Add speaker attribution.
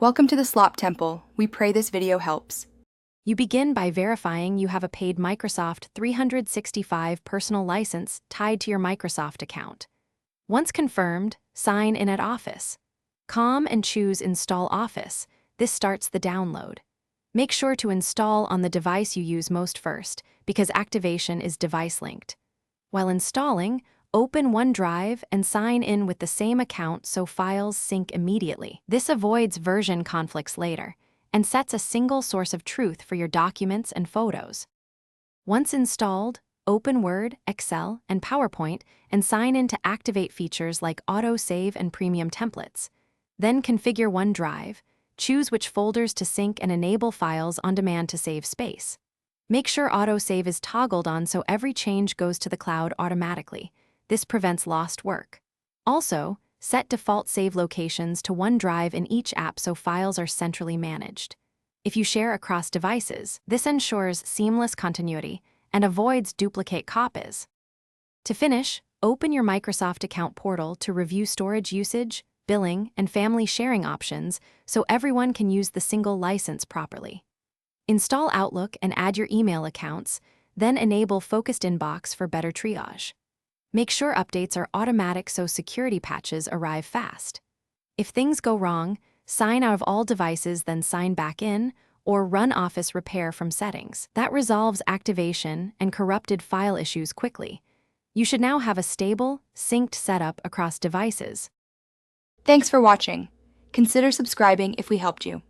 Speaker 1: Welcome to the Slop Temple. We pray this video helps.
Speaker 2: You begin by verifying you have a paid Microsoft 365 personal license tied to your Microsoft account. Once confirmed, sign in at Office. And choose Install Office. This starts the download. Make sure to install on the device you use most first, because activation is device-linked. While installing, open OneDrive and sign in with the same account so files sync immediately. This avoids version conflicts later and sets a single source of truth for your documents and photos. Once installed, open Word, Excel, and PowerPoint and sign in to activate features like auto-save and premium templates. Then configure OneDrive, choose which folders to sync and enable files on demand to save space. Make sure auto-save is toggled on so every change goes to the cloud automatically. This prevents lost work. Also, set default save locations to OneDrive in each app so files are centrally managed. If you share across devices, this ensures seamless continuity and avoids duplicate copies. To finish, open your Microsoft account portal to review storage usage, billing, and family sharing options so everyone can use the single license properly. Install Outlook and add your email accounts, then enable Focused Inbox for better triage. Make sure updates are automatic so security patches arrive fast. If things go wrong, sign out of all devices then sign back in, or run Office Repair from settings. That resolves activation and corrupted file issues quickly. You should now have a stable, synced setup across devices.
Speaker 1: Thanks for watching. Consider subscribing if we helped you.